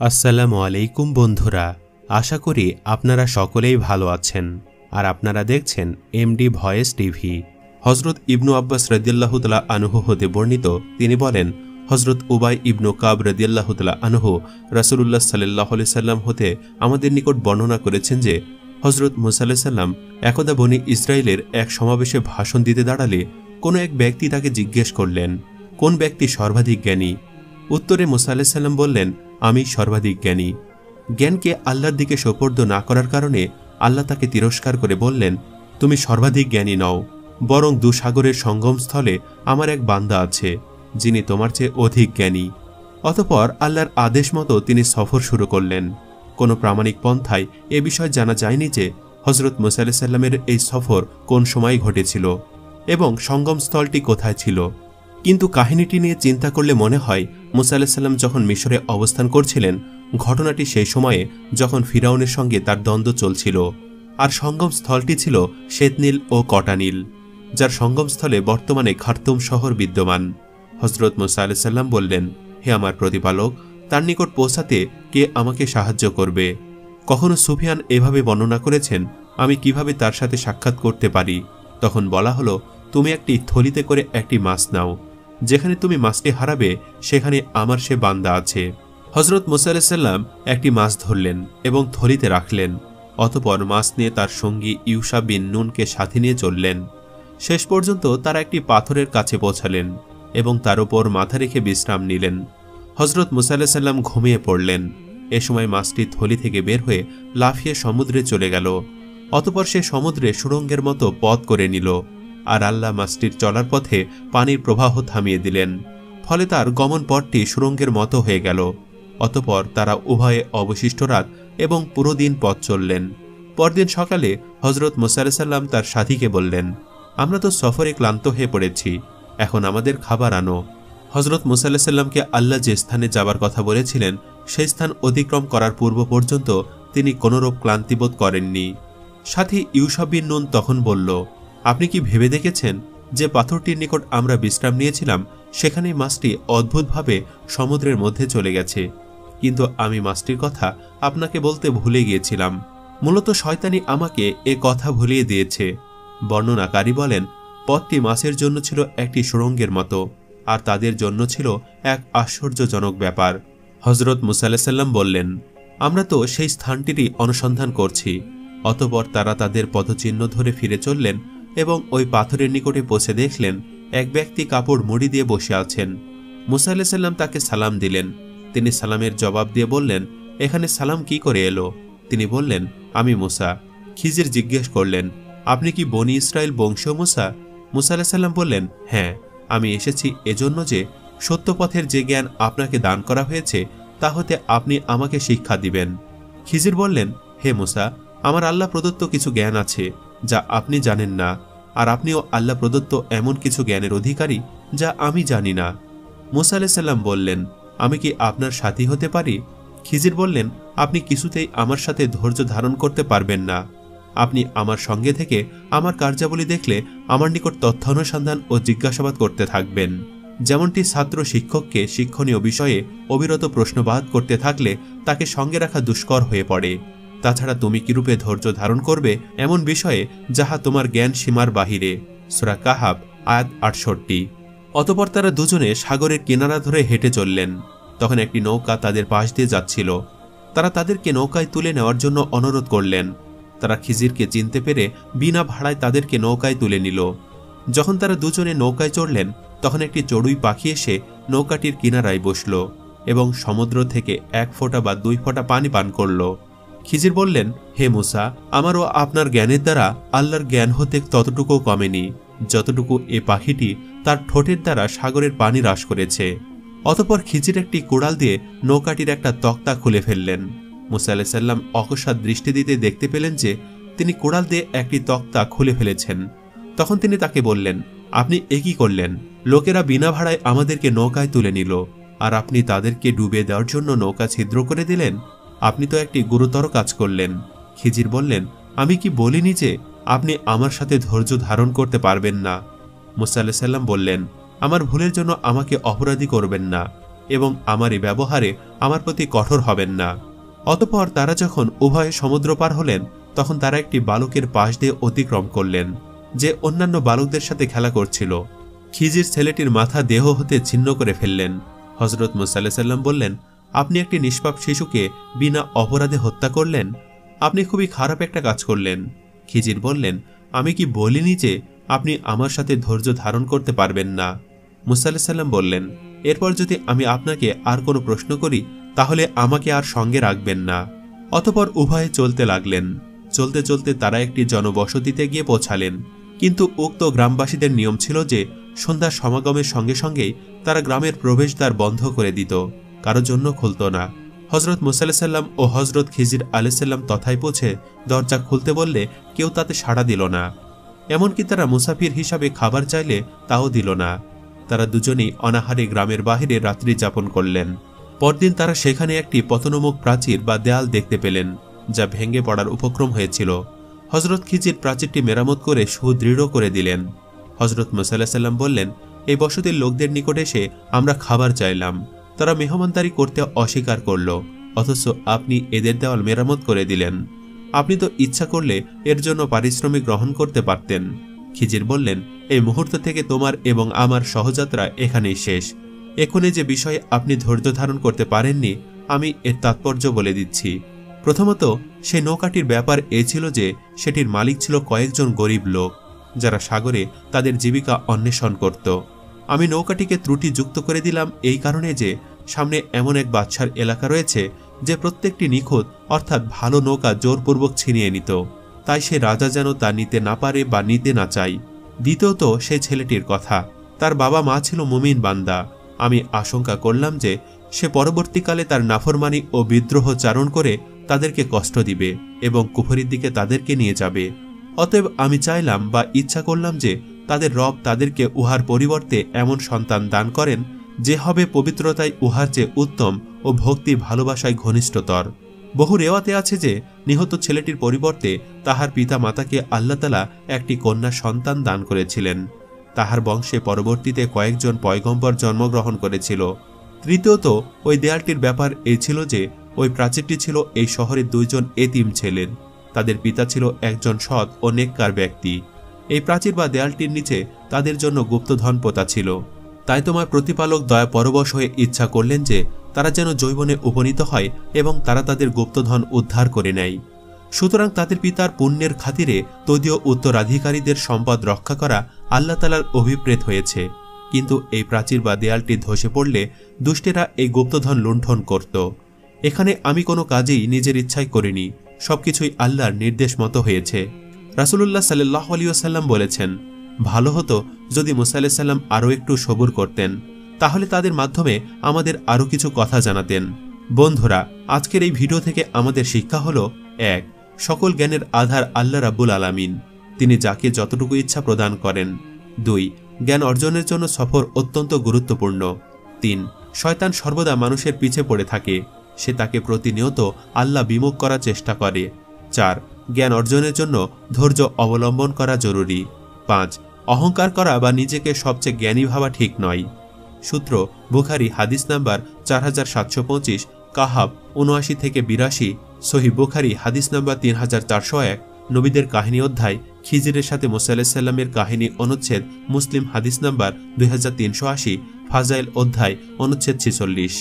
আসসালামু আলাইকুম বন্ধুরা, আশা করি আপনারা সকলেই ভালো আছেন আর আপনারা দেখছেন এমডি ভয়েস টিভি। হযরত ইবনু আব্বাস রাদিয়াল্লাহু তাআলা আনহু হতে বর্ণিত, তিনি বলেন, হযরত উবাই ইবনু কাব রাদিয়াল্লাহু তাআলা আনহু রাসূলুল্লাহ সাল্লাল্লাহু আলাইহি সাল্লাম হতে আমাদের নিকট বর্ণনা করেছেন যে হযরত মুসা আলাইহিস সালাম একদা বনি ইসরায়েলের এক সমাবেশে ভাষণ দিতে দাঁড়ালে কোনো এক ব্যক্তি তাকে জিজ্ঞেস করলেন, কোন ব্যক্তি সর্বাধিক জ্ঞানী? উত্তরে মুসা আলাইহিস সালাম বললেন, আমি সর্বাধিক জ্ঞানী। জ্ঞানকে আল্লাহর দিকে সোপর্দ না করার কারণে আল্লাহ তাকে তিরস্কার করে বললেন, তুমি সর্বাধিক জ্ঞানী নও, বরং দুসাগরের সঙ্গমস্থলে আমার এক বান্দা আছে যিনি তোমার চেয়ে অধিক জ্ঞানী। অতঃপর আল্লাহর আদেশ মতো তিনি সফর শুরু করলেন। কোনো প্রামাণিক পন্থায় এ বিষয় জানা যায়নি যে হযরত মুসা আলাইহিস সালামের এই সফর কোন সময় ঘটেছিল এবং সঙ্গমস্থলটি কোথায় ছিল। কিন্তু কাহিনীটি নিয়ে চিন্তা করলে মনে হয় মুসা আলাইহিস সালাম যখন মিশরে অবস্থান করছিলেন, ঘটনাটি সেই সময়ে যখন ফিরাউনের সঙ্গে তার দ্বন্দ্ব চলছিল, আর সঙ্গমস্থলটি ছিল শ্বেতনীল ও কটানীল, যার সঙ্গমস্থলে বর্তমানে খার্তুম শহর বিদ্যমান। হযরত মুসা আলাইহিস সালাম বললেন, হে আমার প্রতিপালক, তার নিকট পৌঁছাতে কে আমাকে সাহায্য করবে? কখনো সুফিয়ান এভাবে বর্ণনা করেছেন, আমি কিভাবে তার সাথে সাক্ষাৎ করতে পারি? তখন বলা হলো, তুমি একটি থলিতে করে একটি মাছ নাও, যেখানে তুমি মাছটি হারাবে সেখানে আমার সে বান্দা আছে। হযরত মুসা আলাইহিস সালাম একটি মাছ ধরলেন এবং থলিতে রাখলেন। অতঃপর মাছ নিয়ে তার সঙ্গী ইউশা বিন নুনকে সাথে নিয়ে চললেন। শেষ পর্যন্ত তারা একটি পাথরের কাছে পৌঁছালেন এবং তার উপর মাথা রেখে বিশ্রাম নিলেন। হযরত মুসা আলাইহিস সালাম ঘুমিয়ে পড়লেন। এ সময় মাছটি থলি থেকে বের হয়ে লাফিয়ে সমুদ্রে চলে গেল। অতঃপর সে সমুদ্রে সুড়ঙ্গের মতো পথ করে নিল, আর আল্লাহ মাছটির চলার পথে পানির প্রবাহ থামিয়ে দিলেন। ফলে তার গমন পথটি সুড়ঙ্গের মতো হয়ে গেল। অতঃপর তারা উভয়ে অবশিষ্ট রাত এবং পুরো দিন পথ চললেন। পরদিন সকালে হযরত মুসা আলাইহিস সালাম তার সাথীকে বললেন, আমরা তো সফরে ক্লান্ত হয়ে পড়েছি, এখন আমাদের খাবার আনো। হযরত মুসা আলাইহিস সালামকে আল্লাহ যে স্থানে যাবার কথা বলেছিলেন সেই স্থান অতিক্রম করার পূর্ব পর্যন্ত তিনি কোনরূপ ক্লান্তিবোধ করেননি। সাথী ইউশা বিন নুন তখন বলল, আপনি কি ভেবে দেখেছেন যে পাথরটির নিকট আমরা বিশ্রাম নিয়েছিলাম সেখানেই মাছটি অদ্ভুতভাবে সমুদ্রের মধ্যে চলে গেছে, কিন্তু আমি মাছটির কথা আপনাকে বলতে ভুলে গিয়েছিলাম। মূলত শয়তানি আমাকে এ কথা ভুলিয়ে দিয়েছে। বর্ণনাকারী বলেন, পথটি মাছের জন্য ছিল একটি সুড়ঙ্গের মতো, আর তাদের জন্য ছিল এক আশ্চর্যজনক ব্যাপার। হযরত মুসা আলাইহিস সালাম বললেন, আমরা তো সেই স্থানটিরই অনুসন্ধান করছি। অতঃপর তারা তাদের পদচিহ্ন ধরে ফিরে চললেন এবং ওই পাথরের নিকটে পৌঁছে দেখলেন এক ব্যক্তি কাপড় মুড়ি দিয়ে বসে আছেন। মুসা আলাইহিস সালাম তাকে সালাম দিলেন। তিনি সালামের জবাব দিয়ে বললেন, এখানে সালাম কি করে এলো? তিনি বললেন, আমি মুসা। খিজির জিজ্ঞেস করলেন, আপনি কি বনি ইসরায়েল বংশীয় মুসা? মুসা আলাইহিস সালাম বললেন, হ্যাঁ, আমি এসেছি এজন্য যে সত্যপথের যে জ্ঞান আপনাকে দান করা হয়েছে তা হতে আপনি আমাকে শিক্ষা দিবেন। খিজির বললেন, হে মুসা, আমার আল্লাহ প্রদত্ত কিছু জ্ঞান আছে যা আপনি জানেন না, আর আপনিও আল্লাহ প্রদত্ত এমন কিছু জ্ঞানের অধিকারী যা আমি জানি না। মুসা আলাইহিস সালাম বললেন, আমি কি আপনার সাথী হতে পারি? খিজির বললেন, আপনি কিছুতেই আমার সাথে ধৈর্য ধারণ করতে পারবেন না। আপনি আমার সঙ্গে থেকে আমার কার্যাবলী দেখলে আমার নিকট তথ্য অনুসন্ধান ও জিজ্ঞাসাবাদ করতে থাকবেন। যেমনটি ছাত্র শিক্ষককে শিক্ষণীয় বিষয়ে অবিরত প্রশ্নবাদ করতে থাকলে তাকে সঙ্গে রাখা দুষ্কর হয়ে পড়ে। তাছাড়া তুমি কিরূপে ধৈর্য ধারণ করবে এমন বিষয়ে যাহা তোমার জ্ঞান সীমার বাহিরে। সূরা কাহাব আয়াত ৬৮। অতঃপর তারা দুজনে সাগরের কিনারা ধরে হেঁটে চললেন। তখন একটি নৌকা তাদের পাশ দিয়ে যাচ্ছিল। তারা তাদেরকে নৌকায় তুলে নেওয়ার জন্য অনুরোধ করলেন। তারা খিজিরকে চিনতে পেরে বিনা ভাড়ায় তাদেরকে নৌকায় তুলে নিল। যখন তারা দুজনে নৌকায় চড়লেন তখন একটি চড়ুই পাখি এসে নৌকাটির কিনারায় বসল এবং সমুদ্র থেকে ১ ফোঁটা বা ২ ফোঁটা পানি পান করল। খিজির বললেন, হে মুসা, আমারও আপনার জ্ঞানের দ্বারা আল্লাহর জ্ঞান হতে ততটুকু কমেনি যতটুকু এ পাখিটি তার ঠোঁটের দ্বারা সাগরের পানি হ্রাস করেছে। অতঃপর খিজির একটি কুড়াল দিয়ে নৌকাটির একটা তক্তা খুলে ফেললেন। মুসা আলাইহিস সালাম অকস্মাৎ দৃষ্টি দিতে দেখতে পেলেন যে তিনি কুড়াল দিয়ে একটি তক্তা খুলে ফেলেছেন। তখন তিনি তাকে বললেন, আপনি এ কি করলেন? লোকেরা বিনা ভাড়ায় আমাদেরকে নৌকায় তুলে নিল, আর আপনি তাদেরকে ডুবে দেওয়ার জন্য নৌকা ছিদ্র করে দিলেন। আপনি তো একটি গুরুতর কাজ করলেন। খিজির বললেন, আমি কি বলিনি যে আপনি আমার সাথে ধৈর্য ধারণ করতে পারবেন না? মুসা আলাইহিস সালাম বললেন, আমার ভুলের জন্য আমাকে অপরাধী করবেন না। এবং আমার এই ব্যবহারে আমার প্রতি কঠোর হবেন না। অতঃপর তারা যখন উভয়ে সমুদ্র পার হলেন তখন তারা একটি বালকের পাশ দিয়ে অতিক্রম করলেন, যে অন্যান্য বালকদের সাথে খেলা করছিল। খিজির ছেলেটির মাথা দেহ হতে ছিন্ন করে ফেললেন। হযরত মূসা আলাইহিস সালাম বললেন, আপনি একটি নিষ্পাপ শিশুকে বিনা অপরাধে হত্যা করলেন, আপনি খুবই খারাপ একটা কাজ করলেন। খিজির বললেন, আমি কি বলিনি যে আপনি আমার সাথে ধৈর্য ধারণ করতে পারবেন না? মূসা আলাইহিস সালাম বললেন, এরপর যদি আমি আপনাকে আর কোনো প্রশ্ন করি তাহলে আমাকে আর সঙ্গে রাখবেন না। অতঃপর উভয়ে চলতে লাগলেন। চলতে চলতে তারা একটি জনবসতিতে গিয়ে পৌঁছালেন। কিন্তু উক্ত গ্রামবাসীদের নিয়ম ছিল যে সন্ধ্যার সমাগমের সঙ্গে সঙ্গেই তারা গ্রামের প্রবেশদ্বার বন্ধ করে দিত, কারোর জন্য খুলত না। হযরত মূসা আলাইহিস সালাম ও হযরত খিজির আলাইহিস সালাম তথায় পৌঁছে দরজা খুলতে বললে কেউ তাতে সাড়া দিল না। এমনকি তারা মুসাফির হিসাবে খাবার চাইলে তাও দিল না। তারা দুজনেই অনাহারে গ্রামের বাহিরে রাত্রি যাপন করলেন। পরদিন তারা সেখানে একটি পতনোন্মুখ প্রাচীর বা দেয়াল দেখতে পেলেন, যা ভেঙে পড়ার উপক্রম হয়েছিল। হযরত খিজির প্রাচীরটি মেরামত করে সুদৃঢ় করে দিলেন। হযরত মূসা আলাইহিস সালাম বললেন, এই বসতির লোকদের নিকট এসে আমরা খাবার চাইলাম, তারা মেহমানদারি করতে অস্বীকার করল, অথচ আপনি এদের দেওয়াল মেরামত করে দিলেন। আপনি তো ইচ্ছা করলে এর জন্য পারিশ্রমিক গ্রহণ করতে পারতেন। খিজির বললেন, এই মুহূর্ত থেকে তোমার এবং আমার সহযাত্রা এখানেই শেষ। এখনই যে বিষয়ে আপনি ধৈর্য ধারণ করতে পারেননি আমি এর তাৎপর্য বলে দিচ্ছি। প্রথমত, সেই নৌকাটির ব্যাপার এ ছিল যে সেটির মালিক ছিল কয়েকজন গরিব লোক, যারা সাগরে তাদের জীবিকা অন্বেষণ করত। আমি নৌকাটিকে ত্রুটি যুক্ত করে দিলাম এই কারণে যে সামনে এমন এক বাদশার এলাকা রয়েছে যে প্রত্যেকটি নিখুঁত অর্থাৎ ভালো নৌকা জোরপূর্বক ছিনিয়ে নিত, তাই সে রাজা যেন তা নিতে না পারে বা নিতে না চায়। দ্বিতীয়ত, সেই ছেলেটির কথা, তার বাবা মা ছিল মুমিন বান্দা। আমি আশঙ্কা করলাম যে সে পরবর্তীকালে তার নাফরমানি ও বিদ্রোহ চারণ করে তাদেরকে কষ্ট দিবে এবং কুফরির দিকে তাদেরকে নিয়ে যাবে। অতএব আমি চাইলাম বা ইচ্ছা করলাম যে তাদের রব তাদেরকে উহার পরিবর্তে এমন সন্তান দান করেন যে হবে পবিত্রতায় উহার চেয়ে উত্তম ও ভক্তি ভালোবাসায় ঘনিষ্ঠতর। বহু রেওয়াতে আছে যে নিহত ছেলেটির পরিবর্তে তাহার পিতা মাতাকে আল্লাহ তাআলা একটি কন্যা সন্তান দান করেছিলেন। তাহার বংশে পরবর্তীতে কয়েকজন পয়গম্বর জন্মগ্রহণ করেছিল। তৃতীয়ত, ওই দেয়ালটির ব্যাপার এই ছিল যে ওই প্রাচীরটি ছিল এই শহরের দুইজন এতিম ছেলের। তাদের পিতা ছিল একজন সৎ ও নেককার ব্যক্তি। এই প্রাচীর বা দেয়ালটির নিচে তাদের জন্য গুপ্তধন পোতা ছিল। তাই তোমার প্রতিপালক দয়া পরবশ হয়ে ইচ্ছা করলেন যে তারা যেন যৌবনে উপনীত হয় এবং তারা তাদের গুপ্তধন উদ্ধার করে নেয়। সুতরাং তাদের পিতার পুণ্যের খাতিরে তদীয় উত্তরাধিকারীদের সম্পদ রক্ষা করা আল্লাহ তাআলার অভিপ্রেত হয়েছে। কিন্তু এই প্রাচীর বা দেয়ালটি ধসে পড়লে দুষ্টেরা এই গুপ্তধন লুণ্ঠন করত। এখানে আমি কোনো কাজেই নিজের ইচ্ছাই করিনি, সবকিছুই আল্লাহর নির্দেশ মতো হয়েছে। রাসূলুল্লাহ সাল্লাল্লাহু আলাইহি ওয়াসাল্লাম বলেছেন, ভালো হতো যদি মূসা আলাইহিস সালাম আরও একটু সবুর করতেন, তাহলে তাদের মাধ্যমে আমাদের আরও কিছু কথা জানাতেন। বন্ধুরা, আজকের এই ভিডিও থেকে আমাদের শিক্ষা হলো: ১. সকল জ্ঞানের আধার আল্লাহ রাব্বুল আলামিন, তিনি যাকে যতটুকু ইচ্ছা প্রদান করেন। ২. জ্ঞান অর্জনের জন্য সফর অত্যন্ত গুরুত্বপূর্ণ। ৩. শয়তান সর্বদা মানুষের পিছে পড়ে থাকে, সে তাকে প্রতিনিয়ত আল্লাহ বিমুখ করার চেষ্টা করে। ৪. জ্ঞান অর্জনের জন্য ধৈর্য অবলম্বন করা জরুরি। ৫. অহংকার করা বা নিজেকে সবচেয়ে জ্ঞানী ভাবা ঠিক নয়। সূত্র: বুখারী, হাদিস নাম্বার 4725, কাহাব 79-82, সহিহ বুখারী হাদিস নাম্বার 3401, নবীদের কাহিনী অধ্যায়, খিজিরের সাথে মূসা আলাইহিস সালামের কাহিনী অনুচ্ছেদ, মুসলিম হাদিস নাম্বার 2380, ফাজাইল অধ্যায়, অনুচ্ছেদ 46।